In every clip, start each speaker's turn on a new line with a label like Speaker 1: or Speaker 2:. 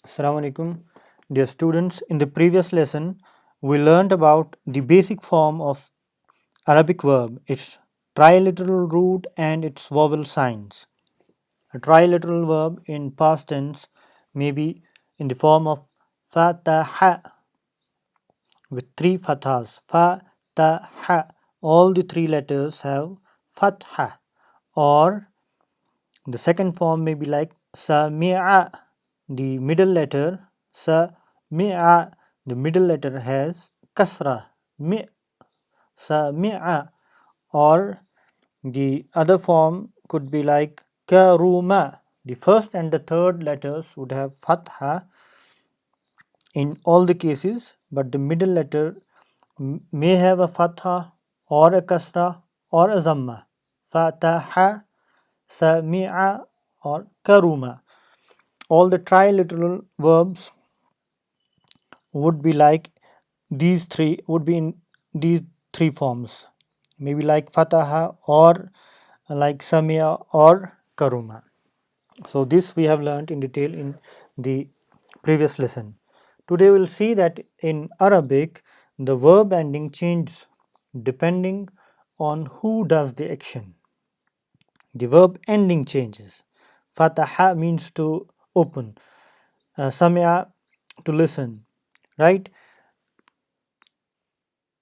Speaker 1: Assalamu alaikum, dear students. In the previous lesson, we learned about the basic form of Arabic verb, its triliteral root and its vowel signs. A triliteral verb in past tense may be in the form of fataha with three fathas. Fataha. All the three letters have fatha. Or the second form may be like sami'a. The middle letter sami'a. The middle letter has kasra. Mi sami'a. Or the other form could be like karuma. The first and the third letters would have fatha in all the cases, but the middle letter may have a fatha or a kasra or a zamma. Fataha, sami'a, or karuma. All the triliteral verbs would be like these three, would be in these three forms, maybe like fataha or like samia or karuma. So this we have learnt in detail in the previous lesson. Today we'll see that in Arabic the verb ending changes depending on who does the action. The verb ending changes. Fataha means to open, samia to listen, right?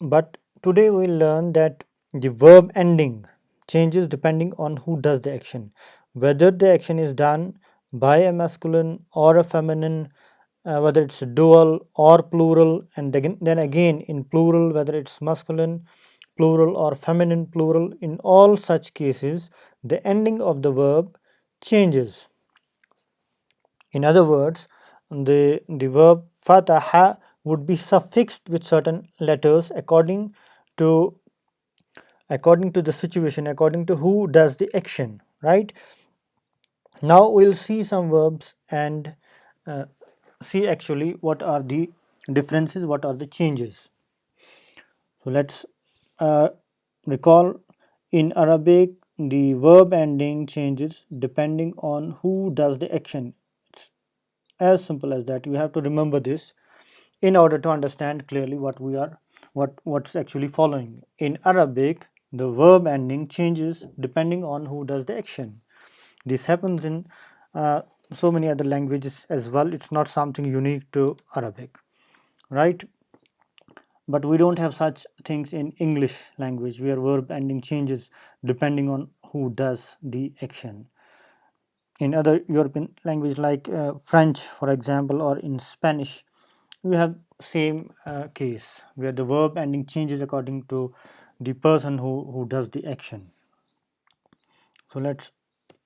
Speaker 1: But today we'll learn that the verb ending changes depending on who does the action, whether the action is done by a masculine or a feminine, whether it's dual or plural, and then again in plural, whether it's masculine plural or feminine plural. In all such cases, the ending of the verb changes. In other words, the verb fataha would be suffixed with certain letters to according to the situation, according to who does the action, right? Now we'll see some verbs and uh, see actually what are the differences, what are the changes. So let's uh, recall in Arabic the verb ending changes depending on who does the action. It's as simple as that. You have to remember this in order to understand clearly what's actually following. In Arabic, the verb ending changes depending on who does the action. This happens in uh, so many other languages as well. It's not something unique to Arabic, right? But we don't have such things in English language where verb ending changes depending on who does the action. In other European language like French, for example, or in Spanish, we have same case where the verb ending changes according to the person who does the action. So let's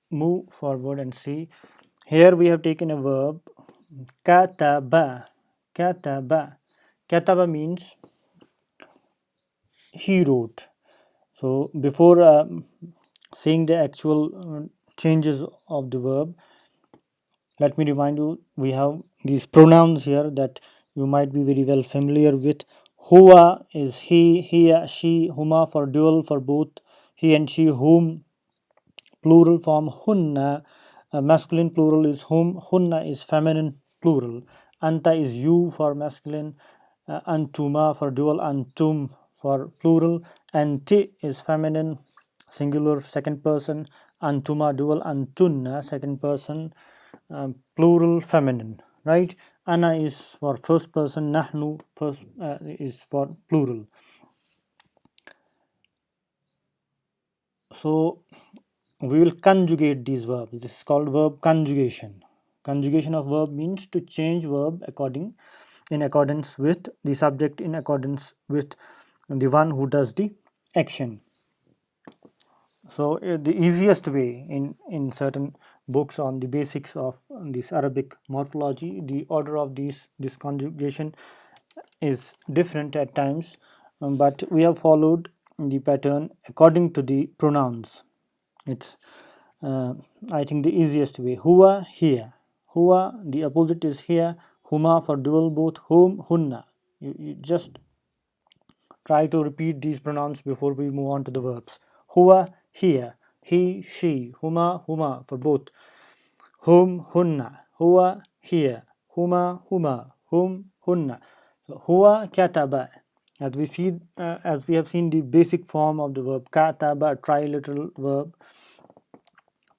Speaker 1: move forward and see. Here we have taken a verb kataba. Kataba. Kataba means he wrote. So before seeing the actual changes of the verb, let me remind you we have these pronouns here that you might be very well familiar with. Huwa is he, she, huma for dual, for both, he and she, whom, plural form hunna, masculine plural is whom, hunna is feminine plural, anta is you for masculine, antuma for dual, antum for plural, anti is feminine singular second person, antuma dual, antunna second person plural feminine, right? Ana is for first person, nahnu first is for plural. So we will conjugate these verbs. This is called verb conjugation. Conjugation of verb means to change verb in accordance with the subject, in accordance with the one who does the action. So the easiest way in certain books on the basics of this Arabic morphology, the order of this conjugation is different at times, but we have followed the pattern according to the pronouns. It's I think the easiest way. Huwa, here. Huwa, the opposite is here. Huma for dual, both. Whom, hunna. You just try to repeat these pronouns before we move on to the verbs. Huwa, here. He, she. Huma, huma for both. Whom, hunna. Huwa, here. huma, huma, hum, hunna. So, huwa kataba. As we have seen the basic form of the verb kataba, triliteral verb,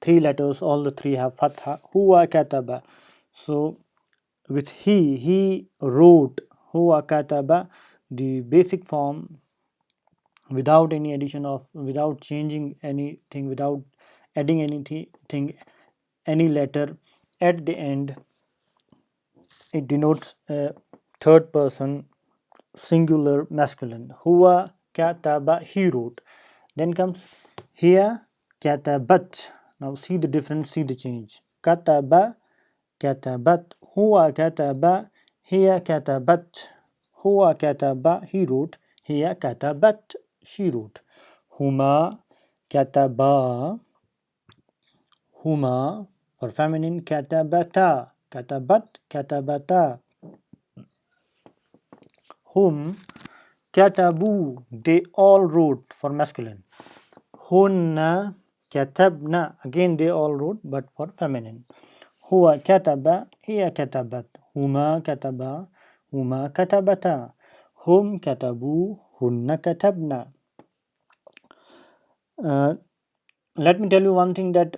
Speaker 1: 3 letters, all the 3 have fatha. Huwa kataba. So with he wrote. Huwa kataba, the basic form, without any addition of, without changing anything, without adding anything, any letter at the end, it denotes a third person singular masculine. Huwa kataba, he wrote. Then comes here katabat. Now see the difference, see the change. Kataba, katabat. Huwa kataba, hiya katabat. Huwa kataba, he wrote. Hiya katabat, she wrote. Huma kataba. Huma for feminine, katabata. Katabat, katabata. Hum katabu, they all wrote for masculine. Hunna katabna, again they all wrote but for feminine. Huwa kataba, hiya katabat. Huma kataba, huma katabata. Hum katabu, hunna katabna. Let me tell you one thing, that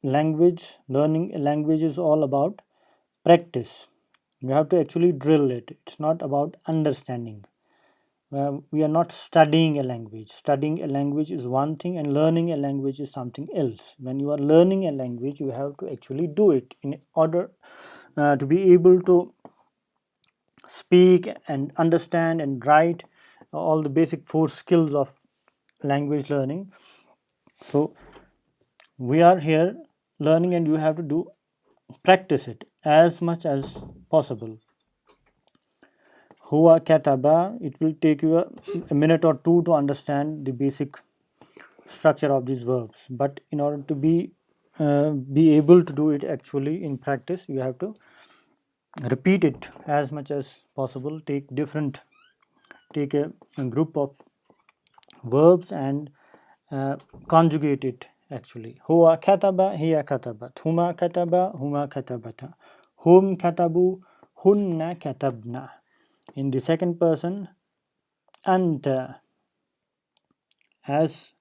Speaker 1: learning a language is all about practice. You have to actually drill it. It's not about understanding. We are not studying a language. Studying a language is one thing, and learning a language is something else. When you are learning a language, you have to actually do it in order to be able to speak and understand and write, all the basic 4 skills of language learning. So we are here learning, and you have to practice it as much as possible. Huwa kataba, it will take you a minute or two to understand the basic structure of these verbs, but in order to be able to do it actually in practice, you have to repeat it as much as possible. Take a group of verbs and conjugate it actually. Huwa kataba, hiya katabat. Huma kataba, huma katabata. Hum katabu, hunna katabna. In the second person, anta, as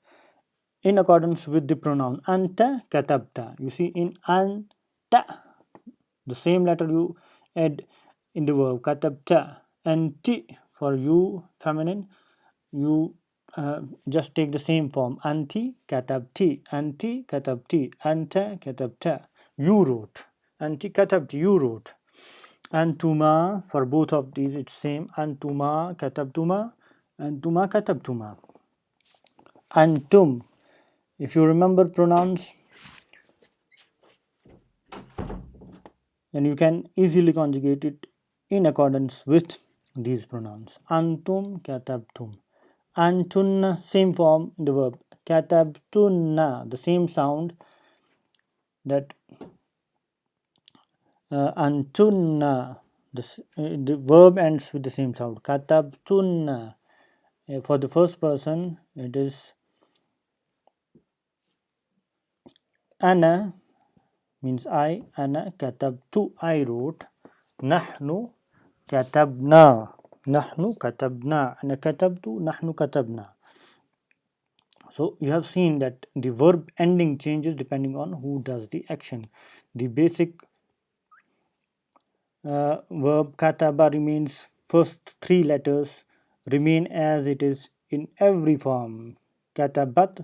Speaker 1: in accordance with the pronoun anta katabta. You see, in anta, the same letter you add in the verb katabta. Anti for you, feminine, you just take the same form. Anti katabti, anti katabti, anta katabta. You wrote. Anti katabti, you wrote. Antuma, for both of these it's same. Antuma katabtuma, antuma katabtuma. Antum, if you remember pronouns, then you can easily conjugate it in accordance with these pronouns. Antum katabtum. Antunna, same form in the verb. Katabtunna, the same sound, that antunna, the verb ends with the same sound. Katabtunna. For the first person, it is ana, means I. Ana katabtu, I wrote. Nahnu katabna. Nahnu katabna. Ana katabtu, nahnu katabna. So you have seen that the verb ending changes depending on who does the action. The basic verb kataba remains, first 3 letters remain as it is in every form. Katabat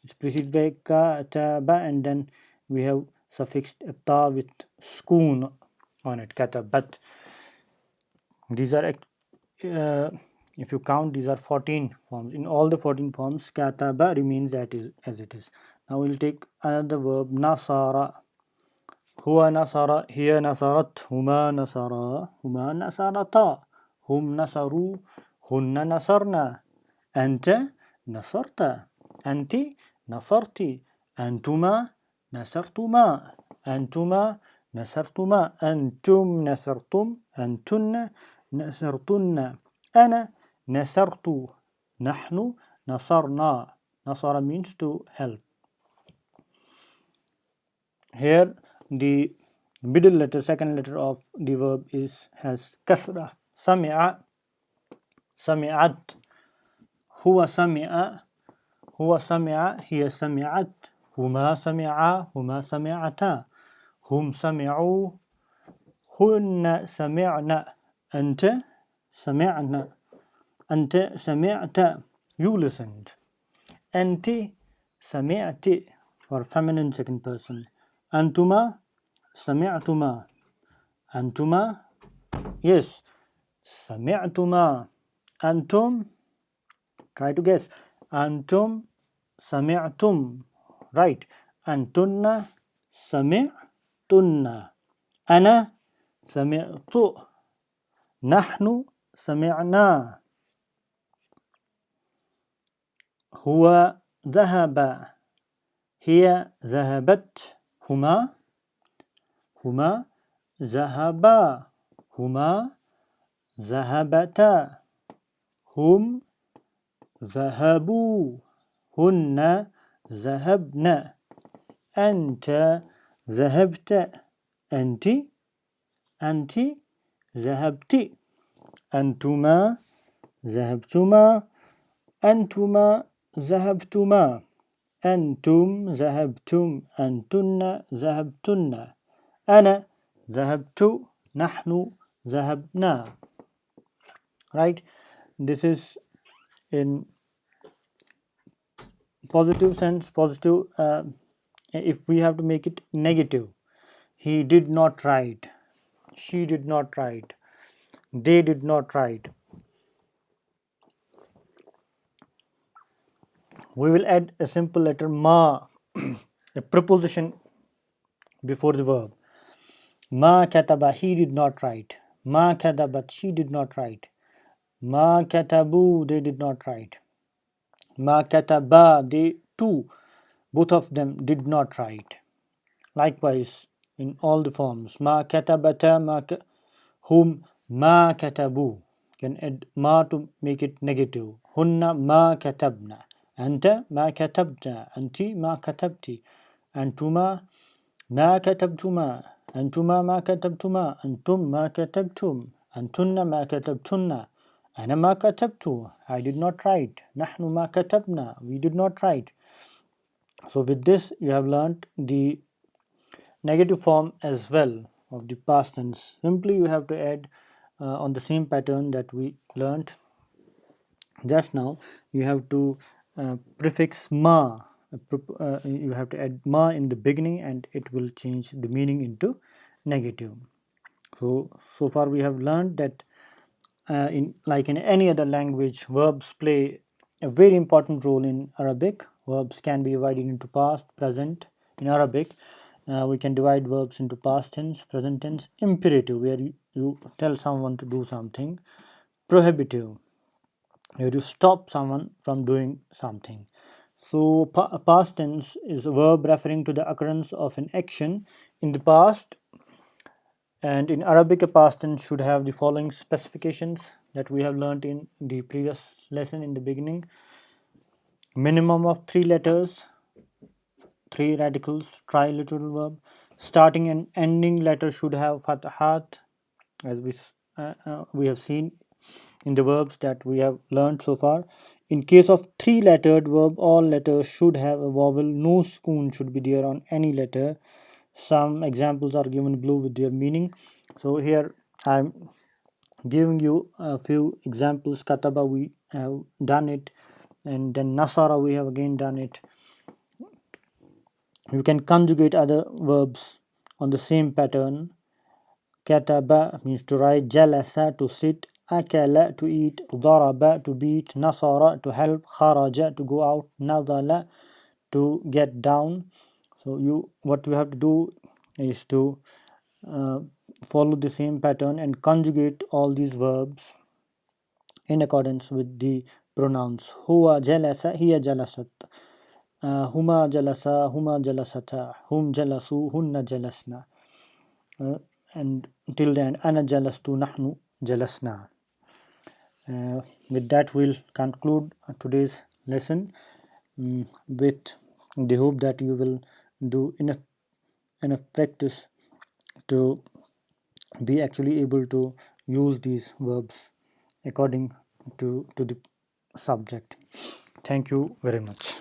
Speaker 1: is preceded by kataba, and then we have suffixed a ta with skoon on it. Katabat. These are if you count, these are 14 forms. In all the 14 forms, kataba remains as it is. Now we'll take another verb, nasara. Huwa nasara, hiya nasarat, huma nasara, huma nasarata, hum nasaru, hunna nasarna, anta nasarta, anti nasarti, antuma nasartuma, antuma nasartuma, antum nasartum, antunna nasartunna, ana nasartu, nahnu nasarna. Nasara means to help. Here the Middle letter, second letter of the verb has kasra. Sami'a, sami'at. Huwa sami'a, huwa sami'a, hiya sami'at. Huma sami'a, huma sami'ata. Hum sami'u, hunna sami'na. Anta sami'na. Anta sami'ta. You listened. Anti sami'ti for feminine second person. Antuma sami'tuma. Antuma, yes, sami'tuma. Antum, try to guess. Antum sami'tum, right. Antunna sami'tunna. Ana sami'tu. Nahnu sami'na. هو ذهب. هي ذهبت. هما ذهبا. هما ذهبتا. هم ذهبوا. هن ذهبن. أنت ذهبت. أنت ذهبت. أنتما ذهبتما. أنتما ذهبتما. أنتم ذهبتم. أنتن ذهبتن. أنا ذهبت. نحن ذهبنا. Right? This is in positive sense. Positive, if we have to make it negative, he did not write, she did not write, they did not write. We will add a simple letter ma, a preposition before the verb. Ma kataba, he did not write. Ma katabat, she did not write. Ma katabu, they did not write. Ma kataba, they too, both of them did not write. Likewise, in all the forms, ma katabata, whom ma katabu, can add ma to make it negative. Hunna ma katabna. Anta ma katabta. Anti ma katabti. Antuma ma katabtuma. Antuma ma katabtuma. Antum ma katabtum. Antunna ma katabtunna. Ana ma katabtu. I did not write. Nahnu ma katabna. We did not write. So with this you have learnt the negative form as well of the past tense. Simply you have to add on the same pattern that we learnt just now. You have to prefix ma. You have to add ma in the beginning and it will change the meaning into negative. So far we have learned that like in any other language, verbs play a very important role in Arabic. Verbs can be divided into past, present. In Arabic, we can divide verbs into past tense, present tense, imperative, where you tell someone to do something, prohibitive, where you stop someone from doing something. So, past tense is a verb referring to the occurrence of an action in the past, and in Arabic, a past tense should have the following specifications that we have learnt in the previous lesson in the beginning. Minimum of 3 letters, 3 radicals, triliteral verb. Starting and ending letter should have fatahat, as we have seen in the verbs that we have learned so far. In case of 3-lettered verb, all letters should have a vowel. No sukoon should be there on any letter. Some examples are given below with their meaning. So here I'm giving you a few examples. Kataba, we have done it, and then nasara, we have again done it. You can conjugate other verbs on the same pattern. Kataba means to write, jalasa to sit, akala to eat, daraba to beat, nasara to help, kharaja to go out, nadala to get down. So what you have to do is to follow the same pattern and conjugate all these verbs in accordance with the pronouns. Huwa jalasa, hiya jalasat. Huma jalasa, huma jalasata. Hum jalasu, hunna jalasna. And till then, ana jalastu, nahnu jalasna. With that, we'll conclude today's lesson with the hope that you will do enough practice to be actually able to use these verbs according to the subject. Thank you very much.